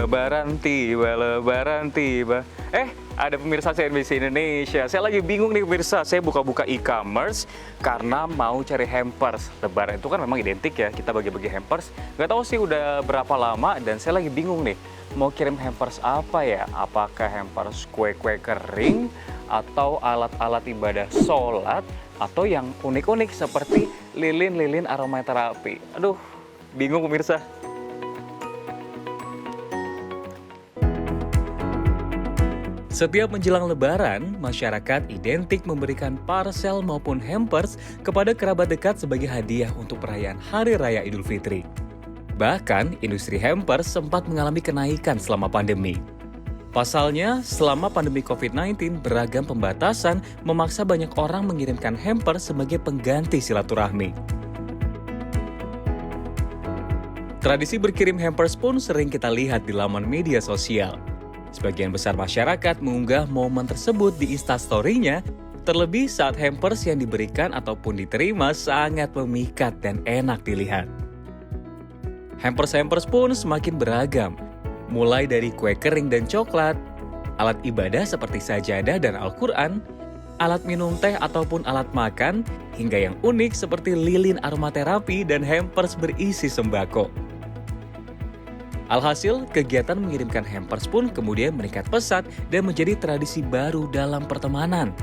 Lebaran tiba, lebaran tiba. Ada pemirsa CNBC Indonesia. Saya lagi bingung nih pemirsa, saya buka-buka e-commerce karena mau cari hampers. Lebaran itu kan memang identik ya, kita bagi-bagi hampers. Gak tahu sih udah berapa lama dan saya lagi bingung nih, mau kirim hampers apa ya? Apakah hampers kue-kue kering, atau alat-alat ibadah sholat, atau yang unik-unik seperti lilin-lilin aromaterapi. Aduh, bingung pemirsa. Setiap menjelang Lebaran, masyarakat identik memberikan parcel maupun hampers kepada kerabat dekat sebagai hadiah untuk perayaan Hari Raya Idul Fitri. Bahkan, industri hampers sempat mengalami kenaikan selama pandemi. Pasalnya, selama pandemi COVID-19, beragam pembatasan memaksa banyak orang mengirimkan hampers sebagai pengganti silaturahmi. Tradisi berkirim hampers pun sering kita lihat di laman media sosial. Sebagian besar masyarakat mengunggah momen tersebut di Instastory-nya, terlebih saat hampers yang diberikan ataupun diterima sangat memikat dan enak dilihat. Hampers-hampers pun semakin beragam, mulai dari kue kering dan coklat, alat ibadah seperti sajadah dan Al-Quran, alat minum teh ataupun alat makan, hingga yang unik seperti lilin aromaterapi dan hampers berisi sembako. Alhasil, kegiatan mengirimkan hampers pun kemudian meningkat pesat dan menjadi tradisi baru dalam pertemanan.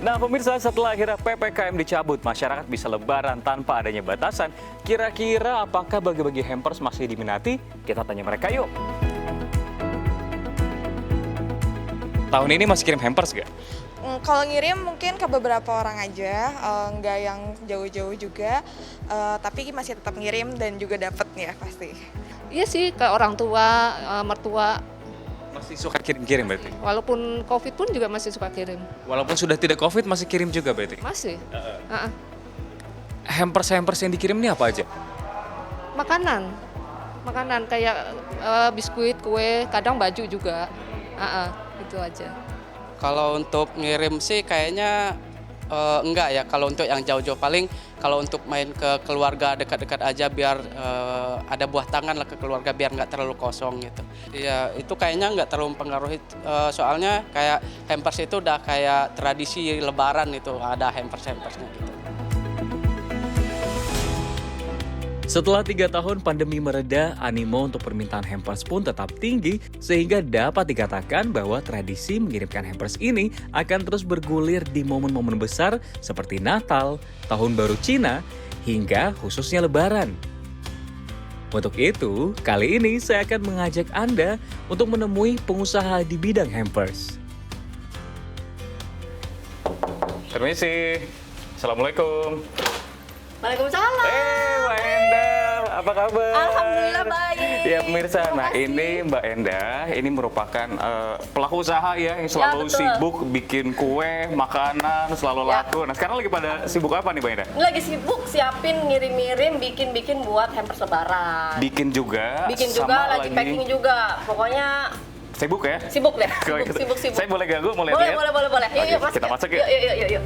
Nah pemirsa, setelah akhirnya PPKM dicabut, masyarakat bisa lebaran tanpa adanya batasan. Kira-kira apakah bagi-bagi hampers masih diminati? Kita tanya mereka yuk. Tahun ini masih kirim hampers gak? Kalau ngirim mungkin ke beberapa orang aja, nggak yang jauh-jauh juga, tapi masih tetap ngirim dan juga dapet ya pasti. Iya sih, ke orang tua, mertua. Masih suka kirim-kirim berarti? Walaupun COVID pun juga masih suka kirim. Walaupun sudah tidak COVID masih kirim juga berarti? Masih. Hampers-hampers yang dikirim ini apa aja? Makanan kayak biskuit, kue, kadang baju juga. Itu aja. Kalau untuk ngirim sih kayaknya enggak ya. Kalau untuk yang jauh-jauh paling kalau untuk main ke keluarga dekat-dekat aja biar ada buah tangan lah ke keluarga biar nggak terlalu kosong gitu. Iya itu kayaknya nggak terlalu mempengaruhi soalnya kayak hampers itu udah kayak tradisi Lebaran itu ada hampers-hampersnya gitu. Setelah 3 tahun pandemi mereda, animo untuk permintaan hampers pun tetap tinggi sehingga dapat dikatakan bahwa tradisi mengirimkan hampers ini akan terus bergulir di momen-momen besar seperti Natal, Tahun Baru Cina, hingga khususnya Lebaran. Untuk itu, kali ini saya akan mengajak Anda untuk menemui pengusaha di bidang hampers. Permisi, Assalamualaikum. Waalaikumsalam. Mbak Endah, apa kabar? Alhamdulillah baik. Ya pemirsa, nah ini Mbak Endah, ini merupakan pelaku usaha ya yang selalu betul. sibuk bikin kue, makanan, selalu Ya. laku. Nah sekarang lagi pada sibuk apa nih Mbak Endah? Ini lagi sibuk siapin ngirim-ngirim, bikin-bikin buat hampers lebaran. Bikin juga, Bikin sama juga, lagi packing juga. Pokoknya sibuk ya? sibuk deh. Kalau gitu, Sibuk. Saya boleh ganggu, mau Boleh, lihat-lihat? boleh. Yuk, Oke, kita masuk yuk. Yuk.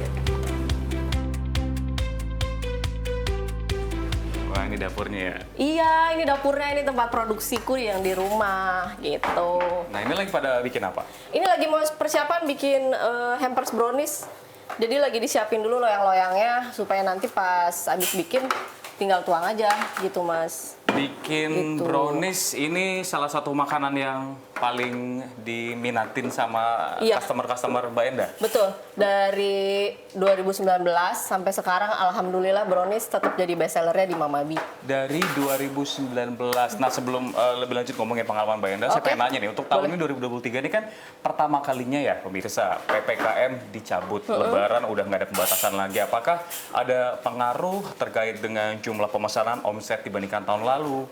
Wah ini dapurnya ya. Iya, ini dapurnya, ini tempat produksiku yang di rumah gitu. Nah ini lagi pada bikin apa? Ini lagi mau persiapan bikin hampers brownies. Jadi lagi disiapin dulu loyang-loyangnya supaya nanti pas habis bikin tinggal tuang aja gitu, Mas. Bikin Gitu. brownies ini salah satu makanan yang paling diminatin sama Iya. customer-customer Mbak Endah. Betul. Dari 2019 sampai sekarang alhamdulillah brownies tetap jadi best sellernya di Mama B. Dari 2019. Nah, sebelum lebih lanjut ngomongin pengalaman Mbak Endah, saya Oke. pengen nanya nih, untuk tahun ini 2023 ini kan pertama kalinya ya pemirsa, PPKM dicabut, Lebaran udah nggak ada pembatasan lagi. Apakah ada pengaruh terkait dengan jumlah pemesanan, omset dibandingkan tahun lalu,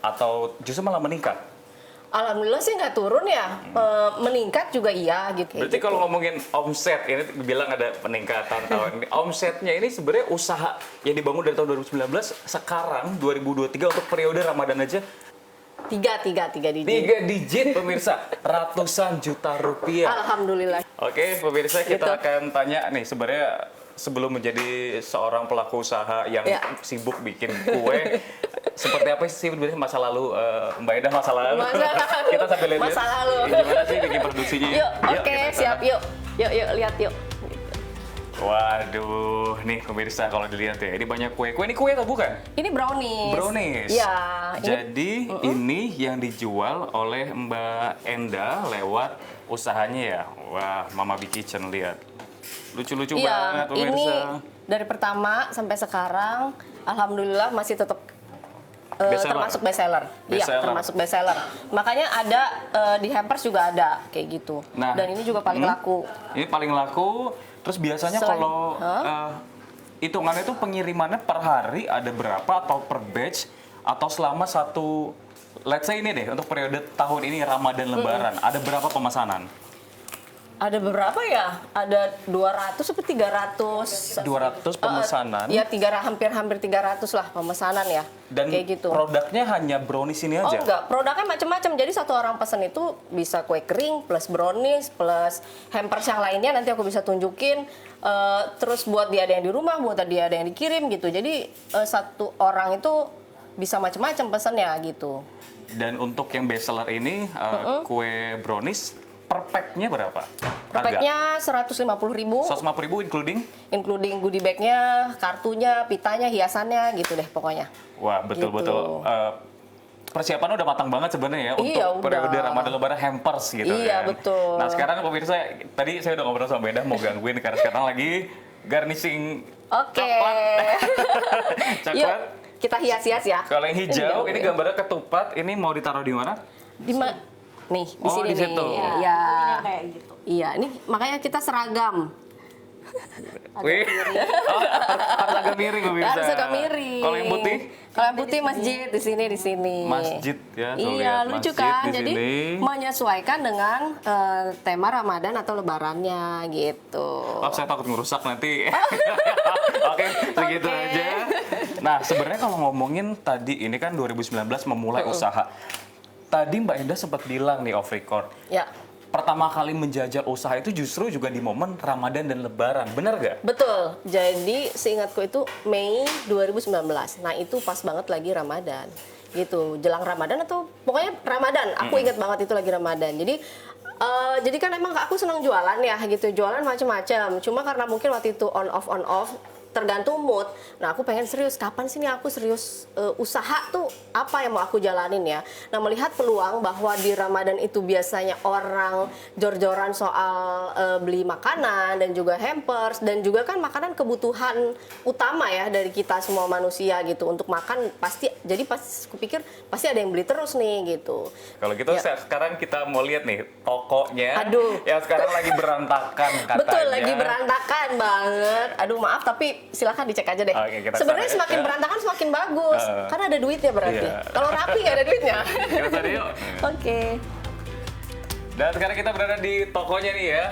atau justru malah meningkat? Alhamdulillah sih nggak turun ya, meningkat juga iya gitu. Berarti kalau ngomongin omset, ini bilang ada peningkatan tahun ini. Omsetnya ini sebenarnya usaha yang dibangun dari tahun 2019, sekarang 2023 untuk periode Ramadan aja tiga digit. 3 digit pemirsa, ratusan juta rupiah. Alhamdulillah. Oke pemirsa, kita Gitu. akan tanya nih sebenarnya sebelum menjadi seorang pelaku usaha yang Ya. sibuk bikin kue, Seperti apa sih sebenarnya masa lalu Mbak Enda masa lalu? Kita sambil lihat. Masa lalu. Gimana sih bikin produksinya? Yuk, oke, kita ke sana. siap, yuk. Yuk, lihat yuk. Waduh, nih pemirsa kalau dilihat ya, ini banyak kue. Kue ini kue atau bukan? Ini brownies. Brownies. Iya. Jadi ini yang dijual oleh Mbak Enda lewat usahanya ya. Wah, Mama B Kitchen lihat. Lucu-lucu banget Iya, ini pemirsa. dari pertama sampai sekarang, alhamdulillah masih tetap Bestseller. termasuk bestseller. Iya, Bestseller. termasuk bestseller. Makanya ada di hampers juga ada kayak gitu. Nah, Dan ini juga paling laku. Ini paling laku. Terus biasanya Selain- kalau hitungannya itu pengirimannya per hari ada berapa atau per batch atau selama satu, let's say ini deh untuk periode tahun ini Ramadan Lebaran ada berapa pemesanan? Ada beberapa ya? Ada 200 atau 300. 200 pemesanan. Iya, hampir 300 lah pemesanan ya. Dan kayak gitu. produknya hanya brownies ini Oh aja? enggak, produknya macam-macam. Jadi satu orang pesan itu bisa kue kering plus brownies plus hampers yang lainnya nanti aku bisa tunjukin. Terus buat dia ada yang di rumah, buat dia ada yang dikirim gitu. Jadi satu orang itu bisa macam-macam pesannya gitu. Dan untuk yang best seller ini kue brownies per pack-nya berapa? Per pack-nya 150.000, 150.000 including? including goodie bag-nya, kartunya, pitanya, hiasannya gitu deh pokoknya. Wah, betul-betul. Persiapannya udah matang banget sebenarnya ya Iya, untuk udah. periode Ramadan Lebaran hampers gitu Iya, kan. betul. Nah, sekarang pemirsa, tadi saya udah ngobrol sama Beda mau gangguin karena sekarang lagi garnishing Oke. Yuk, coklat. kita hias-hias ya. Kalau yang hijau, ini ya. gambarnya ketupat, ini mau ditaruh di mana? Nih, di Oh, sini di situ. nih. Iya. Iya. Iya, ini makanya kita seragam. Wih, harus agak miring pemirsa. Harus agak miring. Kalau yang putih? Kalau yang putih masjid di sini. Masjid ya, tuh Iya, lihat, lucu masjid kan? di Jadi sini. menyesuaikan dengan tema Ramadan atau Lebarannya gitu. Oh, saya takut ngerusak nanti. Oke, segitu Oke. aja. Nah, sebenarnya kalau ngomongin tadi ini kan 2019 memulai usaha. Tadi Mbak Enda sempat bilang nih off record, Ya, pertama kali menjajal usaha itu justru juga di momen Ramadan dan Lebaran. Benar gak? betul. Jadi seingatku itu Mei 2019. Nah, itu pas banget lagi Ramadan. Gitu, jelang Ramadan atau pokoknya Ramadan. Aku ingat banget itu lagi Ramadan. Jadi kan emang aku senang jualan ya gitu, jualan macam-macam. Cuma karena mungkin waktu itu on off, tergantung mood. Nah, aku pengen serius. Kapan sih nih aku serius usaha tuh apa yang mau aku jalanin ya? Nah, melihat peluang bahwa di Ramadan itu biasanya orang jor-joran soal beli makanan dan juga hampers dan juga kan makanan kebutuhan utama ya dari kita semua manusia gitu. Untuk makan pasti, jadi pas aku pikir pasti ada yang beli terus nih gitu. Kalau gitu Ya. sekarang kita mau lihat nih tokonya Aduh. yang sekarang lagi berantakan katanya. Betul, lagi berantakan banget. Aduh, maaf tapi silakan dicek aja deh. Oke, kita Sebenarnya kesana ya. semakin berantakan semakin bagus. Karena ada duitnya berarti. Iya. Kalau rapi nggak ada duitnya. Kita sana yuk. Oke. Dan sekarang kita berada di tokonya nih ya.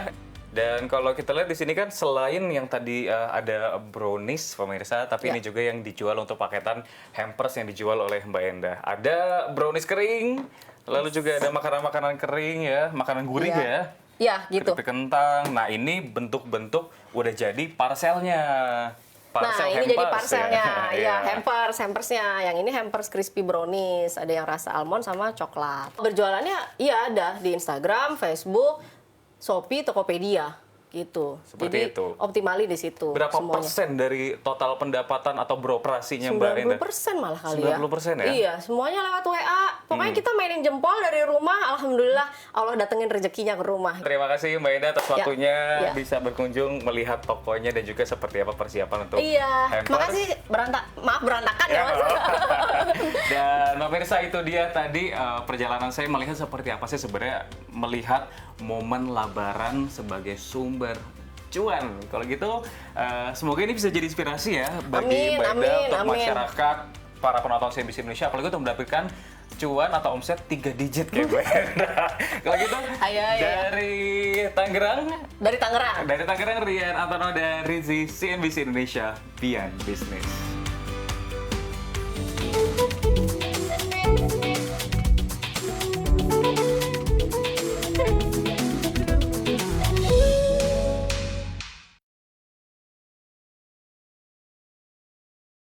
Dan kalau kita lihat di sini kan selain yang tadi ada brownies pemirsa, tapi ini juga yang dijual untuk paketan hampers yang dijual oleh Mbak Enda. Ada brownies kering, lalu juga ada makanan-makanan kering ya, makanan gurih Iya. ya. Ya, gitu. Keripik kentang. Nah, ini bentuk-bentuk udah jadi parselnya. Nah, ini jadi parselnya. Iya. Ya, hampersnya. Yang ini hampers crispy brownies. Ada yang rasa almond sama coklat. Berjualannya iya ada di Instagram, Facebook, Shopee, Tokopedia gitu. Seperti Jadi itu. optimali di situ Berapa semuanya. persen dari total pendapatan atau beroperasinya Mbak Enda? 90% malah kali ya. 90% ya? Iya, semuanya lewat WA. Pokoknya kita mainin jempol dari rumah, alhamdulillah Allah datengin rezekinya ke rumah. Terima kasih Mbak Enda atas waktunya ya. bisa berkunjung melihat tokonya dan juga seperti apa persiapan untuk Iya, hampers. makasih maaf berantakan ya Mas. Dan pemirsa itu dia tadi perjalanan saya melihat seperti apa sih sebenarnya melihat momen Lebaran sebagai sumber cuan. Kalau gitu semoga ini bisa jadi inspirasi ya bagi Amin, Mbak Enda amin, untuk amin. masyarakat para penonton CNBC Indonesia apalagi untuk mendapatkan cuan atau omset 3 digit kayak Mbak Enda. Kalau gitu Ayo. dari Tangerang Dari Tangerang. Rian Antono dan Rizzy CNBC Indonesia Beyond Business.